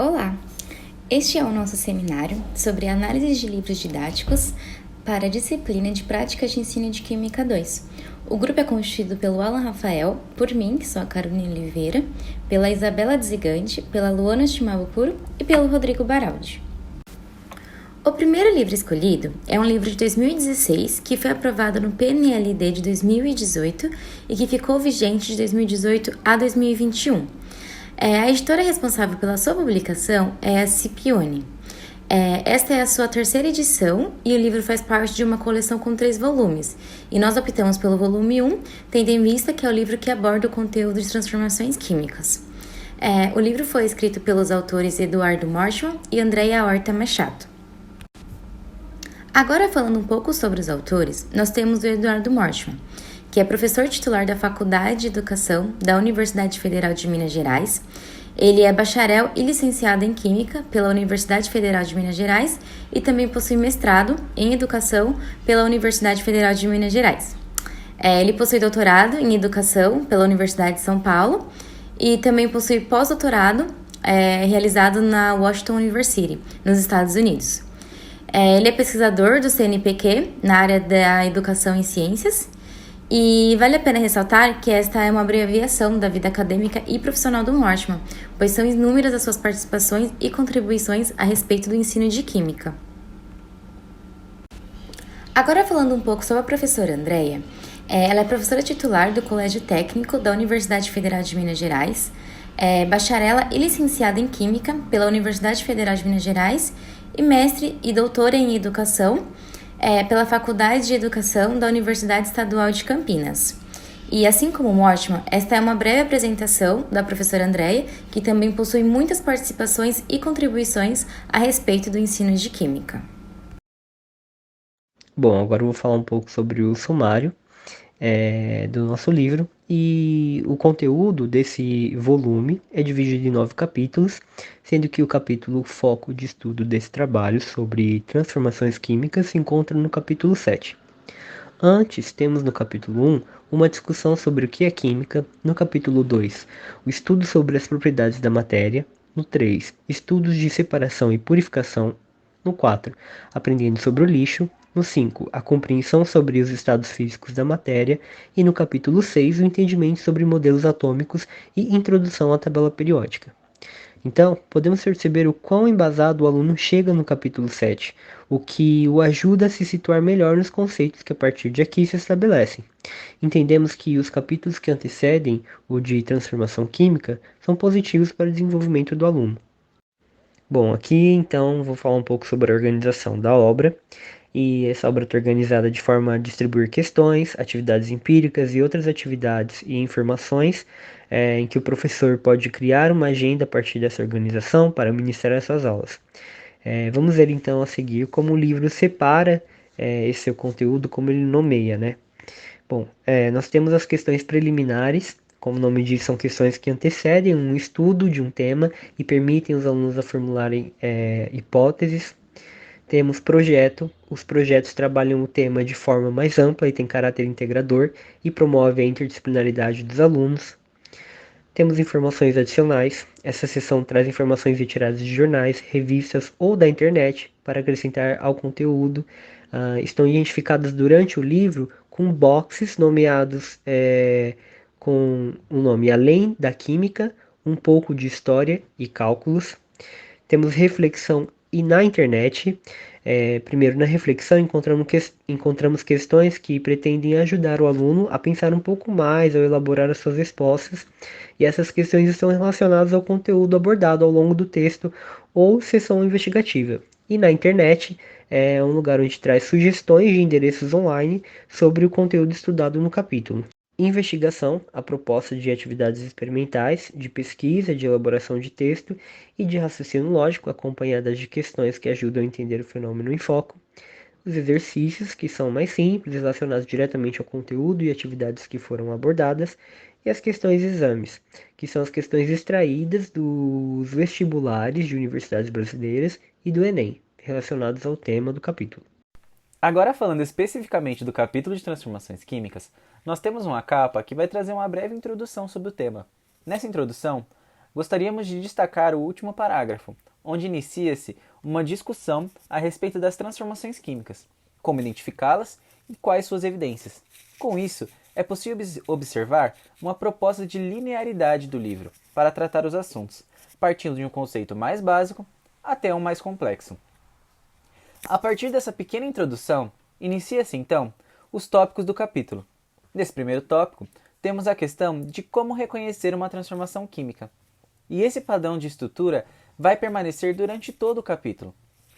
Olá! Este é o nosso seminário sobre análise de livros didáticos para a disciplina de Práticas de Ensino de Química 2. O grupo é constituído pelo Alan Rafael, por mim, que sou a Carolina Oliveira, pela Isabela Dzigante, pela Luana Shimabukuro e pelo Rodrigo Baraldi. O primeiro livro escolhido é um livro de 2016 que foi aprovado no PNLD de 2018 e que ficou vigente de 2018 a 2021. A editora responsável pela sua publicação é a Scipione. Esta é a sua terceira edição e o livro faz parte de uma coleção com 3 volumes. E nós optamos pelo volume 1, tendo em vista que é o livro que aborda o conteúdo de transformações químicas. O livro foi escrito pelos autores Eduardo Morschmann e Andrea Horta Machado. Agora, falando um pouco sobre os autores, nós temos o Eduardo Morschmann, que é professor titular da Faculdade de Educação da Universidade Federal de Minas Gerais. Ele é bacharel e licenciado em Química pela Universidade Federal de Minas Gerais e também possui mestrado em Educação pela Universidade Federal de Minas Gerais. Ele possui doutorado em Educação pela Universidade de São Paulo e também possui pós-doutorado realizado na Washington University, nos Estados Unidos. Ele é pesquisador do CNPq na área da Educação em Ciências. E vale a pena ressaltar que esta é uma abreviação da vida acadêmica e profissional do Morschmann, pois são inúmeras as suas participações e contribuições a respeito do ensino de Química. Agora, falando um pouco sobre a professora Andrea, ela é professora titular do Colégio Técnico da Universidade Federal de Minas Gerais, bacharela e licenciada em Química pela Universidade Federal de Minas Gerais e mestre e doutora em Educação pela Faculdade de Educação da Universidade Estadual de Campinas. E assim como o Morschmann, esta é uma breve apresentação da professora Andrea, que também possui muitas participações e contribuições a respeito do ensino de Química. Bom, agora eu vou falar um pouco sobre o sumário do nosso livro, e o conteúdo desse volume é dividido em 9 capítulos, sendo que o capítulo foco de estudo desse trabalho sobre transformações químicas se encontra no capítulo 7. Antes, temos no capítulo 1 uma discussão sobre o que é química, no capítulo 2, o estudo sobre as propriedades da matéria, no 3, estudos de separação e purificação, no 4, aprendendo sobre o lixo, no 5, a compreensão sobre os estados físicos da matéria e no capítulo 6, o entendimento sobre modelos atômicos e introdução à tabela periódica. Então, podemos perceber o quão embasado o aluno chega no capítulo 7, o que o ajuda a se situar melhor nos conceitos que a partir de aqui se estabelecem. Entendemos que os capítulos que antecedem o de transformação química são positivos para o desenvolvimento do aluno. Bom, aqui então vou falar um pouco sobre a organização da obra. E essa obra está organizada de forma a distribuir questões, atividades empíricas e outras atividades e informações em que o professor pode criar uma agenda a partir dessa organização para ministrar essas aulas. Vamos ver então a seguir como o livro separa esse seu conteúdo, como ele nomeia, né? Bom, nós temos as questões preliminares, como o nome diz, são questões que antecedem um estudo de um tema e permitem os alunos a formularem hipóteses. Temos projeto. Os projetos trabalham o tema de forma mais ampla e têm caráter integrador e promove a interdisciplinaridade dos alunos. Temos informações adicionais. Essa seção traz informações retiradas de jornais, revistas ou da internet para acrescentar ao conteúdo. Estão identificadas durante o livro com boxes nomeados com o nome Além da Química, um pouco de História e Cálculos. Temos reflexão e na internet. Primeiro, na reflexão, encontramos questões que pretendem ajudar o aluno a pensar um pouco mais ao elaborar as suas respostas, e essas questões estão relacionadas ao conteúdo abordado ao longo do texto ou sessão investigativa. E na internet é um lugar onde traz sugestões de endereços online sobre o conteúdo estudado no capítulo. Investigação, a proposta de atividades experimentais, de pesquisa, de elaboração de texto e de raciocínio lógico, acompanhadas de questões que ajudam a entender o fenômeno em foco. Os exercícios, que são mais simples, relacionados diretamente ao conteúdo e atividades que foram abordadas. E as questões exames, que são as questões extraídas dos vestibulares de universidades brasileiras e do Enem, relacionados ao tema do capítulo. Agora, falando especificamente do capítulo de transformações químicas, nós temos uma capa que vai trazer uma breve introdução sobre o tema. Nessa introdução, gostaríamos de destacar o último parágrafo, onde inicia-se uma discussão a respeito das transformações químicas, como identificá-las e quais suas evidências. Com isso, é possível observar uma proposta de linearidade do livro para tratar os assuntos, partindo de um conceito mais básico até um mais complexo. A partir dessa pequena introdução, inicia-se então os tópicos do capítulo. Nesse primeiro tópico, temos a questão de como reconhecer uma transformação química. E esse padrão de estrutura vai permanecer durante todo o capítulo.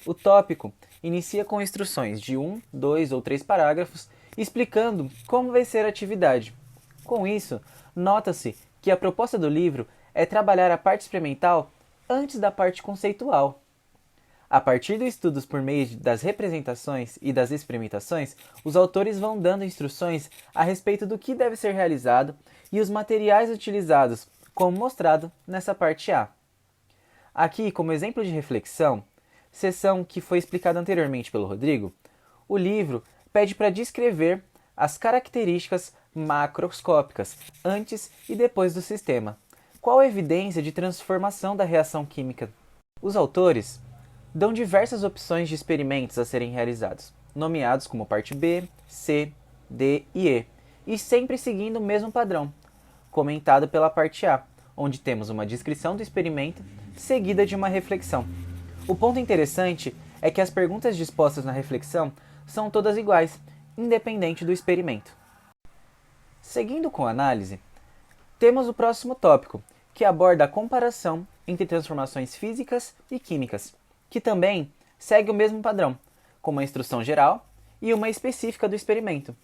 O tópico inicia com instruções de 1, 2 ou 3 parágrafos explicando como vai ser a atividade. Com isso, nota-se que a proposta do livro é trabalhar a parte experimental antes da parte conceitual. A partir dos estudos por meio das representações e das experimentações, os autores vão dando instruções a respeito do que deve ser realizado e os materiais utilizados, como mostrado nessa parte A. Aqui, como exemplo de reflexão, seção que foi explicada anteriormente pelo Rodrigo, o livro pede para descrever as características macroscópicas antes e depois do sistema. Qual a evidência de transformação da reação química? Os autores dão diversas opções de experimentos a serem realizados, nomeados como parte B, C, D e E sempre seguindo o mesmo padrão, comentado pela parte A, onde temos uma descrição do experimento seguida de uma reflexão. O ponto interessante é que as perguntas dispostas na reflexão são todas iguais, independente do experimento. Seguindo com a análise, temos o próximo tópico, que aborda a comparação entre transformações físicas e químicas, que também segue o mesmo padrão, com uma instrução geral e uma específica do experimento.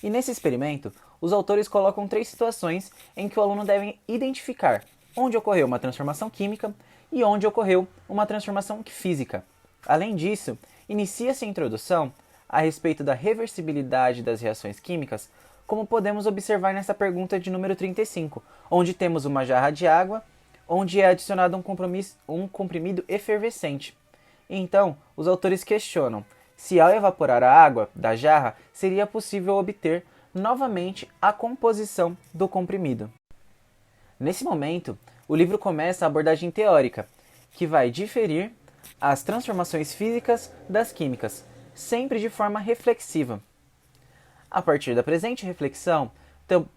E nesse experimento, os autores colocam 3 situações em que o aluno deve identificar onde ocorreu uma transformação química e onde ocorreu uma transformação física. Além disso, inicia-se a introdução a respeito da reversibilidade das reações químicas, como podemos observar nessa pergunta de número 35, onde temos uma jarra de água, onde é adicionado um comprimido efervescente. Então, os autores questionam se ao evaporar a água da jarra seria possível obter novamente a composição do comprimido. Nesse momento, o livro começa a abordagem teórica, que vai diferir as transformações físicas das químicas, sempre de forma reflexiva. A partir da presente reflexão,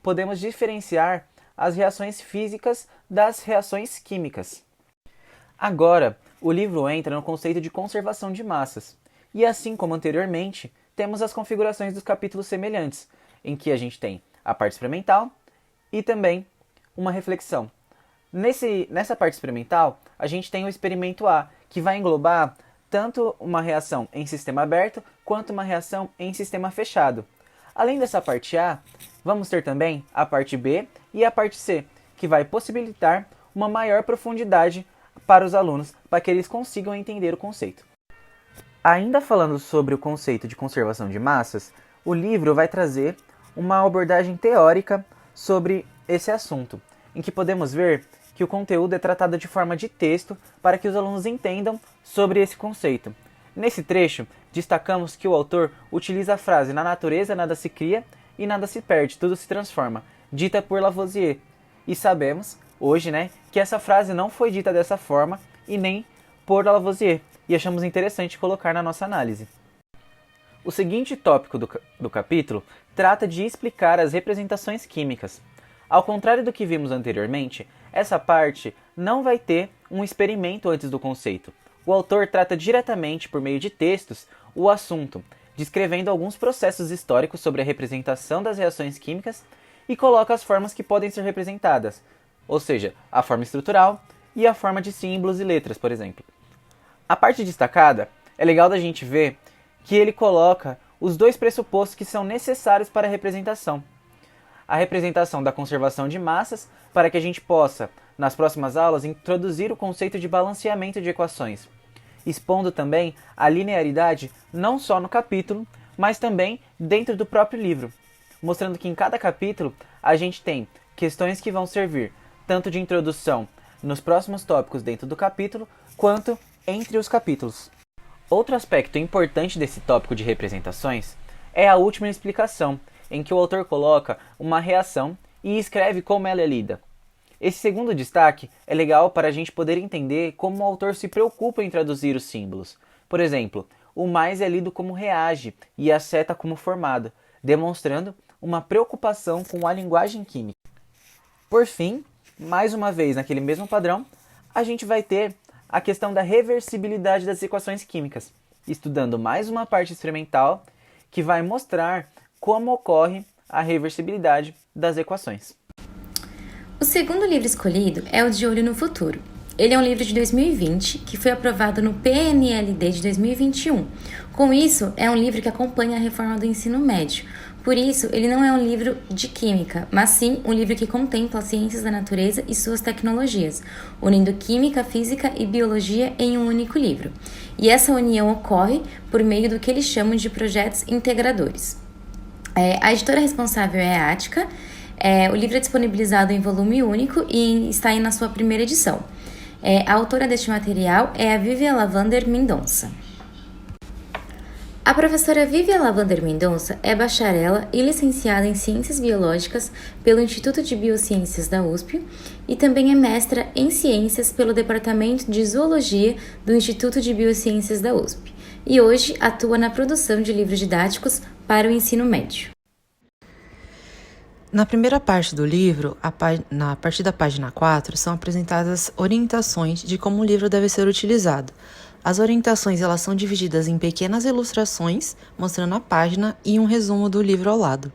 podemos diferenciar as reações físicas das reações químicas. Agora, o livro entra no conceito de conservação de massas, e assim como anteriormente, temos as configurações dos capítulos semelhantes, em que a gente tem a parte experimental e também uma reflexão. Nessa parte experimental, a gente tem o experimento A, que vai englobar tanto uma reação em sistema aberto quanto uma reação em sistema fechado. Além dessa parte A, vamos ter também a parte B e a parte C, que vai possibilitar uma maior profundidade para os alunos, para que eles consigam entender o conceito. Ainda falando sobre o conceito de conservação de massas, o livro vai trazer uma abordagem teórica sobre esse assunto, em que podemos ver que o conteúdo é tratado de forma de texto para que os alunos entendam sobre esse conceito. Nesse trecho, destacamos que o autor utiliza a frase "na natureza nada se cria e nada se perde, tudo se transforma", dita por Lavoisier. E sabemos, hoje, que essa frase não foi dita dessa forma e nem por Lavoisier, e achamos interessante colocar na nossa análise. O seguinte tópico do capítulo trata de explicar as representações químicas. Ao contrário do que vimos anteriormente, essa parte não vai ter um experimento antes do conceito. O autor trata diretamente, por meio de textos, o assunto, descrevendo alguns processos históricos sobre a representação das reações químicas e coloca as formas que podem ser representadas, ou seja, a forma estrutural e a forma de símbolos e letras, por exemplo. A parte destacada é legal da gente ver que ele coloca os 2 pressupostos que são necessários para a representação. A representação da conservação de massas, para que a gente possa, nas próximas aulas, introduzir o conceito de balanceamento de equações, expondo também a linearidade não só no capítulo, mas também dentro do próprio livro, mostrando que em cada capítulo a gente tem questões que vão servir tanto de introdução nos próximos tópicos dentro do capítulo, quanto entre os capítulos. Outro aspecto importante desse tópico de representações é a última explicação, em que o autor coloca uma reação e escreve como ela é lida. Esse segundo destaque é legal para a gente poder entender como o autor se preocupa em traduzir os símbolos. Por exemplo, o mais é lido como reage e a seta como formada, demonstrando uma preocupação com a linguagem química. Por fim, mais uma vez naquele mesmo padrão, a gente vai ter a questão da reversibilidade das equações químicas, estudando mais uma parte experimental que vai mostrar como ocorre a reversibilidade das equações. O segundo livro escolhido é o De Olho no Futuro. Ele é um livro de 2020 que foi aprovado no PNLD de 2021. Com isso, é um livro que acompanha a reforma do ensino médio. Por isso, ele não é um livro de química, mas sim um livro que contempla as ciências da natureza e suas tecnologias, unindo química, física e biologia em um único livro. E essa união ocorre por meio do que eles chamam de projetos integradores. A editora responsável é a Ática. O livro é disponibilizado em volume único e está aí na sua primeira edição. A autora deste material é a Vivian Lavander Mendonça. A professora Vivian Lavander Mendonça é bacharela e licenciada em Ciências Biológicas pelo Instituto de Biociências da USP e também é mestra em Ciências pelo Departamento de Zoologia do Instituto de Biociências da USP e hoje atua na produção de livros didáticos para o ensino médio. Na primeira parte do livro, a partir da página 4, são apresentadas orientações de como o livro deve ser utilizado. As orientações elas são divididas em pequenas ilustrações, mostrando a página e um resumo do livro ao lado.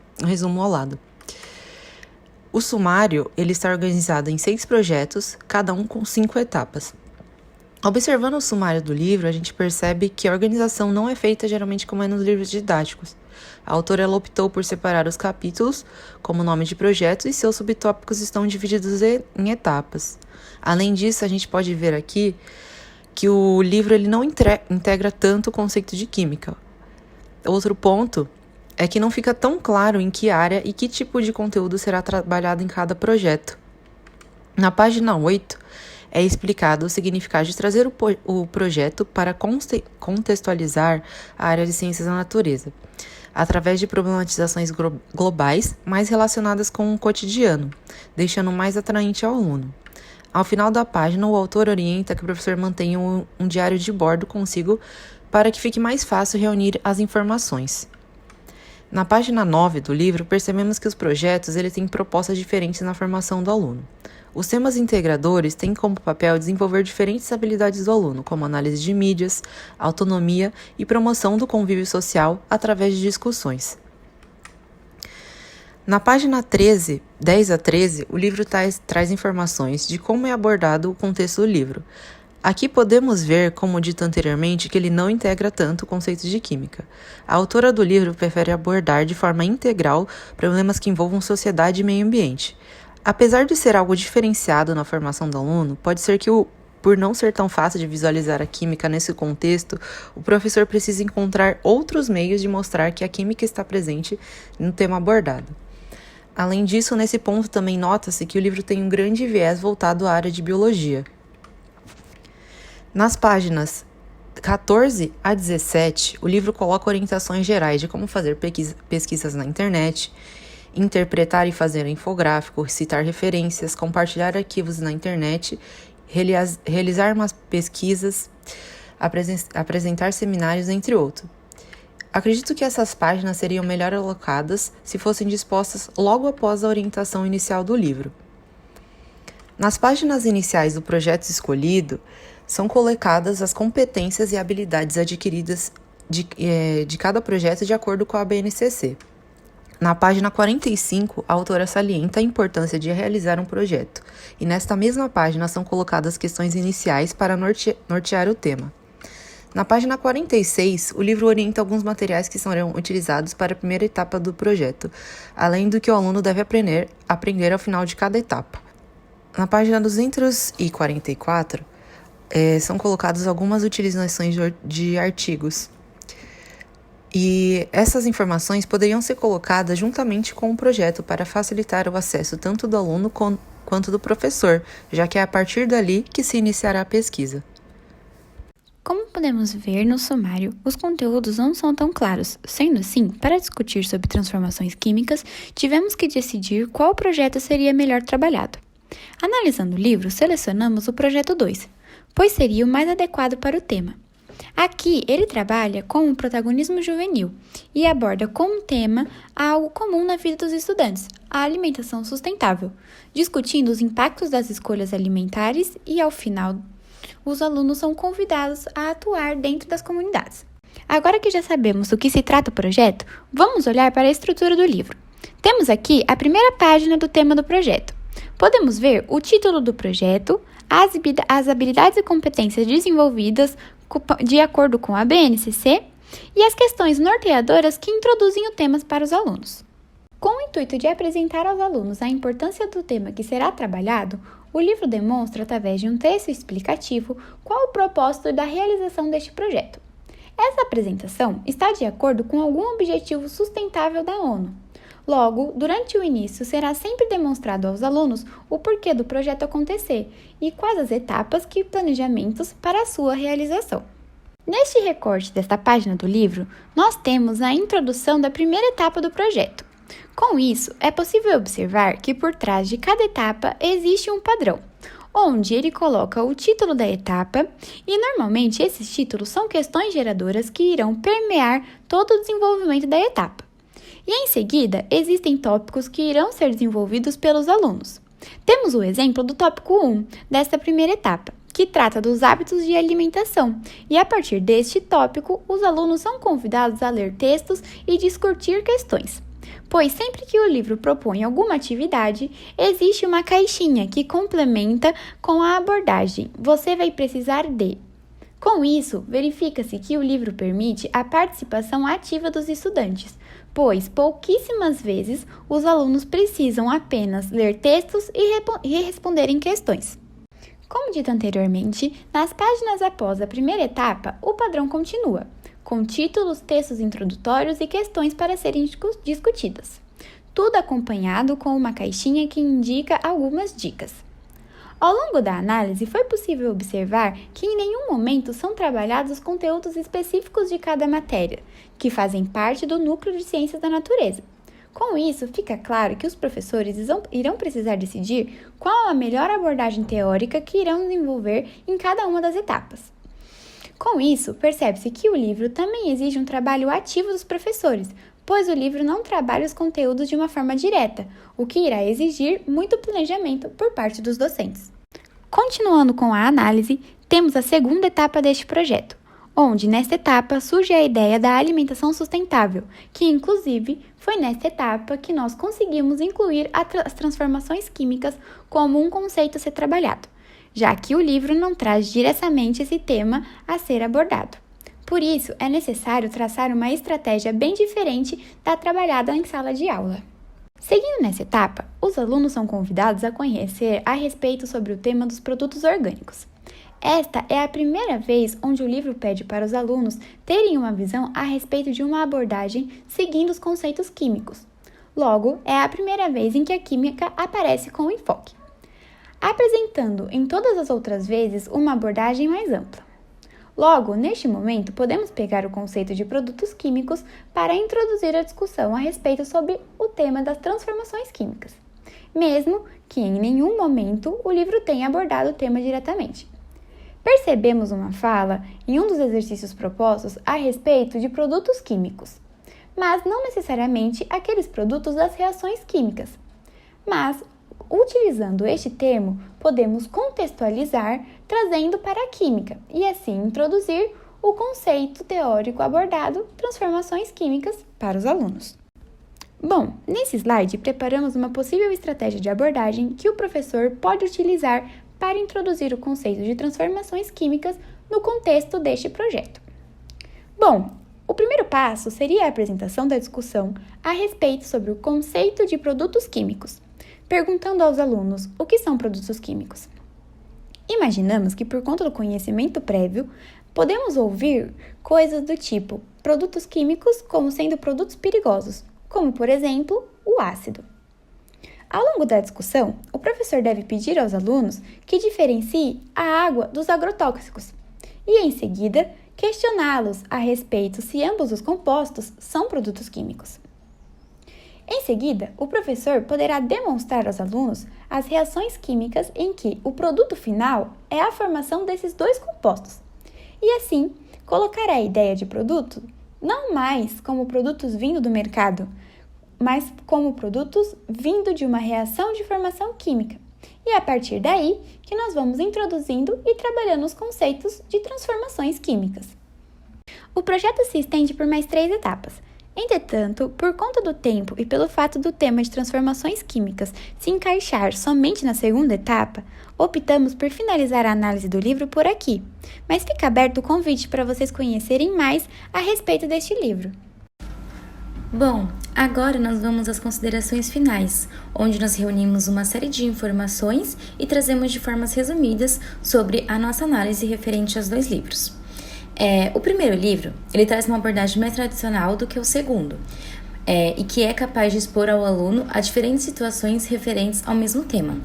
O sumário ele está organizado em 6 projetos, cada um com 5 etapas. Observando o sumário do livro, a gente percebe que a organização não é feita geralmente como é nos livros didáticos. A autora ela optou por separar os capítulos como nome de projetos e seus subtópicos estão divididos em etapas. Além disso, a gente pode ver aqui que o livro ele não integra tanto o conceito de química. Outro ponto é que não fica tão claro em que área e que tipo de conteúdo será trabalhado em cada projeto. Na página 8, é explicado o significado de trazer o projeto para contextualizar a área de ciências da natureza, através de problematizações globais mais relacionadas com o cotidiano, deixando mais atraente ao aluno. Ao final da página, o autor orienta que o professor mantenha um diário de bordo consigo para que fique mais fácil reunir as informações. Na página 9 do livro, percebemos que os projetos têm propostas diferentes na formação do aluno. Os temas integradores têm como papel desenvolver diferentes habilidades do aluno, como análise de mídias, autonomia e promoção do convívio social através de discussões. Na página 13, 10 a 13, o livro traz informações de como é abordado o contexto do livro. Aqui podemos ver, como dito anteriormente, que ele não integra tanto o conceito de química. A autora do livro prefere abordar de forma integral problemas que envolvam sociedade e meio ambiente. Apesar de ser algo diferenciado na formação do aluno, pode ser que por não ser tão fácil de visualizar a química nesse contexto, o professor precisa encontrar outros meios de mostrar que a química está presente no tema abordado. Além disso, nesse ponto também nota-se que o livro tem um grande viés voltado à área de biologia. Nas páginas 14 a 17, o livro coloca orientações gerais de como fazer pesquisas na internet, interpretar e fazer infográfico, citar referências, compartilhar arquivos na internet, realizar umas pesquisas, apresentar seminários, entre outros. Acredito que essas páginas seriam melhor alocadas se fossem dispostas logo após a orientação inicial do livro. Nas páginas iniciais do projeto escolhido, são colocadas as competências e habilidades adquiridas de cada projeto de acordo com a BNCC. Na página 45, a autora salienta a importância de realizar um projeto, e nesta mesma página são colocadas questões iniciais para nortear o tema. Na página 46, o livro orienta alguns materiais que serão utilizados para a primeira etapa do projeto, além do que o aluno deve aprender ao final de cada etapa. Na página 244, são colocadas algumas utilizações de artigos. E essas informações poderiam ser colocadas juntamente com o projeto para facilitar o acesso tanto do aluno quanto do professor, já que é a partir dali que se iniciará a pesquisa. Como podemos ver no sumário, os conteúdos não são tão claros. Sendo assim, para discutir sobre transformações químicas, tivemos que decidir qual projeto seria melhor trabalhado. Analisando o livro, selecionamos o projeto 2, pois seria o mais adequado para o tema. Aqui, ele trabalha com o protagonismo juvenil e aborda como tema algo comum na vida dos estudantes, a alimentação sustentável, discutindo os impactos das escolhas alimentares e, ao final, os alunos são convidados a atuar dentro das comunidades. Agora que já sabemos do que se trata o projeto, vamos olhar para a estrutura do livro. Temos aqui a primeira página do tema do projeto. Podemos ver o título do projeto, as habilidades e competências desenvolvidas de acordo com a BNCC e as questões norteadoras que introduzem o tema para os alunos. Com o intuito de apresentar aos alunos a importância do tema que será trabalhado, o livro demonstra, através de um texto explicativo, qual o propósito da realização deste projeto. Essa apresentação está de acordo com algum objetivo sustentável da ONU. Logo, durante o início, será sempre demonstrado aos alunos o porquê do projeto acontecer e quais as etapas e planejamentos para a sua realização. Neste recorte desta página do livro, nós temos a introdução da primeira etapa do projeto. Com isso, é possível observar que por trás de cada etapa existe um padrão, onde ele coloca o título da etapa e normalmente esses títulos são questões geradoras que irão permear todo o desenvolvimento da etapa. E em seguida, existem tópicos que irão ser desenvolvidos pelos alunos. Temos o exemplo do tópico 1 desta primeira etapa, que trata dos hábitos de alimentação, e a partir deste tópico, os alunos são convidados a ler textos e discutir questões. Pois sempre que o livro propõe alguma atividade, existe uma caixinha que complementa com a abordagem. Você vai precisar de. Com isso, verifica-se que o livro permite a participação ativa dos estudantes, pois pouquíssimas vezes os alunos precisam apenas ler textos e responderem questões. Como dito anteriormente, nas páginas após a primeira etapa, o padrão continua, com títulos, textos introdutórios e questões para serem discutidas. Tudo acompanhado com uma caixinha que indica algumas dicas. Ao longo da análise, foi possível observar que em nenhum momento são trabalhados os conteúdos específicos de cada matéria, que fazem parte do núcleo de ciências da natureza. Com isso, fica claro que os professores irão precisar decidir qual a melhor abordagem teórica que irão desenvolver em cada uma das etapas. Com isso, percebe-se que o livro também exige um trabalho ativo dos professores, pois o livro não trabalha os conteúdos de uma forma direta, o que irá exigir muito planejamento por parte dos docentes. Continuando com a análise, temos a segunda etapa deste projeto, onde nesta etapa surge a ideia da alimentação sustentável, que inclusive foi nesta etapa que nós conseguimos incluir as transformações químicas como um conceito a ser trabalhado, já que o livro não traz diretamente esse tema a ser abordado. Por isso, é necessário traçar uma estratégia bem diferente da trabalhada em sala de aula. Seguindo nessa etapa, os alunos são convidados a conhecer a respeito sobre o tema dos produtos orgânicos. Esta é a primeira vez onde o livro pede para os alunos terem uma visão a respeito de uma abordagem seguindo os conceitos químicos. Logo, é a primeira vez em que a química aparece com enfoque, apresentando em todas as outras vezes uma abordagem mais ampla. Logo, neste momento, podemos pegar o conceito de produtos químicos para introduzir a discussão a respeito sobre o tema das transformações químicas, mesmo que em nenhum momento o livro tenha abordado o tema diretamente. Percebemos uma fala em um dos exercícios propostos a respeito de produtos químicos, mas não necessariamente aqueles produtos das reações químicas. Mas, utilizando este termo, podemos contextualizar trazendo para a química e assim introduzir o conceito teórico abordado, transformações químicas, para os alunos. Bom, nesse slide preparamos uma possível estratégia de abordagem que o professor pode utilizar para introduzir o conceito de transformações químicas no contexto deste projeto. Bom, o primeiro passo seria a apresentação da discussão a respeito sobre o conceito de produtos químicos, perguntando aos alunos o que são produtos químicos. Imaginamos que, por conta do conhecimento prévio, podemos ouvir coisas do tipo produtos químicos como sendo produtos perigosos, como, por exemplo, o ácido. Ao longo da discussão, o professor deve pedir aos alunos que diferenciem a água dos agrotóxicos e, em seguida, questioná-los a respeito se ambos os compostos são produtos químicos. Em seguida, o professor poderá demonstrar aos alunos as reações químicas em que o produto final é a formação desses dois compostos. E assim, colocar a ideia de produto não mais como produtos vindo do mercado, mas como produtos vindo de uma reação de formação química. E é a partir daí que nós vamos introduzindo e trabalhando os conceitos de transformações químicas. O projeto se estende por mais 3 etapas. Entretanto, por conta do tempo e pelo fato do tema de transformações químicas se encaixar somente na segunda etapa, optamos por finalizar a análise do livro por aqui, mas fica aberto o convite para vocês conhecerem mais a respeito deste livro. Bom, agora nós vamos às considerações finais, onde nós reunimos uma série de informações e trazemos de formas resumidas sobre a nossa análise referente aos 2 livros. O primeiro livro, ele traz uma abordagem mais tradicional do que o segundo, e que é capaz de expor ao aluno a diferentes situações referentes ao mesmo tema.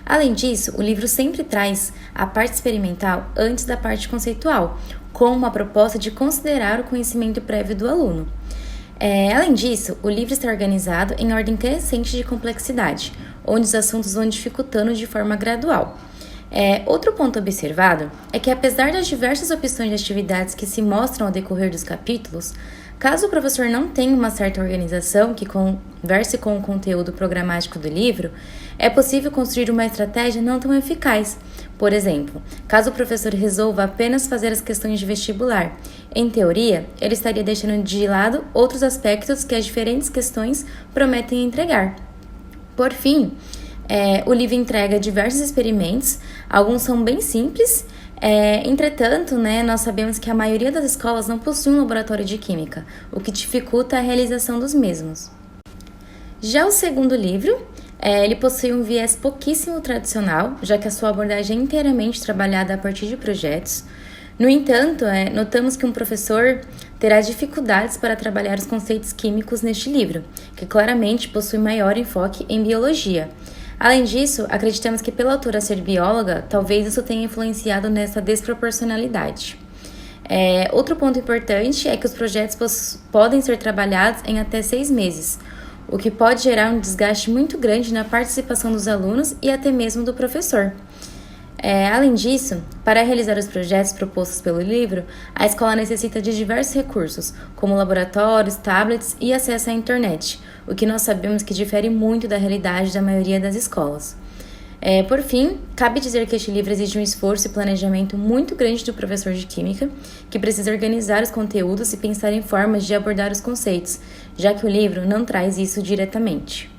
Além disso, o livro sempre traz a parte experimental antes da parte conceitual, com uma proposta de considerar o conhecimento prévio do aluno. Além disso, o livro está organizado em ordem crescente de complexidade, onde os assuntos vão dificultando de forma gradual. Outro ponto observado é que, apesar das diversas opções de atividades que se mostram ao decorrer dos capítulos, caso o professor não tenha uma certa organização que converse com o conteúdo programático do livro, é possível construir uma estratégia não tão eficaz. Por exemplo, caso o professor resolva apenas fazer as questões de vestibular, em teoria, ele estaria deixando de lado outros aspectos que as diferentes questões prometem entregar. Por fim, o livro entrega diversos experimentos, alguns são bem simples, entretanto, nós sabemos que a maioria das escolas não possui um laboratório de química, o que dificulta a realização dos mesmos. Já o segundo livro, ele possui um viés pouquíssimo tradicional, já que a sua abordagem é inteiramente trabalhada a partir de projetos. No entanto, notamos que um professor terá dificuldades para trabalhar os conceitos químicos neste livro, que claramente possui maior enfoque em biologia. Além disso, acreditamos que pela autora ser bióloga, talvez isso tenha influenciado nessa desproporcionalidade. Outro ponto importante é que os projetos podem ser trabalhados em até 6 meses, o que pode gerar um desgaste muito grande na participação dos alunos e até mesmo do professor. Além disso, para realizar os projetos propostos pelo livro, a escola necessita de diversos recursos, como laboratórios, tablets e acesso à internet, o que nós sabemos que difere muito da realidade da maioria das escolas. Por fim, cabe dizer que este livro exige um esforço e planejamento muito grande do professor de Química, que precisa organizar os conteúdos e pensar em formas de abordar os conceitos, já que o livro não traz isso diretamente.